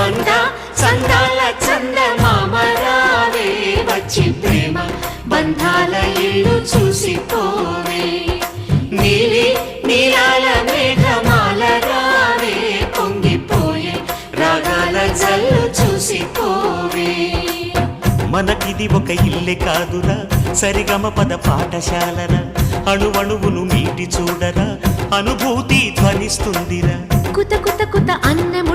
అంద చందాల చందమామరావే వచ్చి ప్రేమ బంధాల ఇల్లు చూసిపోవే నీలి నీలాల మేఘమాల రావే పొంగిపోయే రాగాల జల్లు చూసిపోవే మనకిది ఒక ఇల్లే కాదురా సరిగమ పద పాఠశాలరా అణువణువును మీటి చూడరా అనుభూతి ధ్వనిస్తుందిరా కుత కుత కుత అన్నము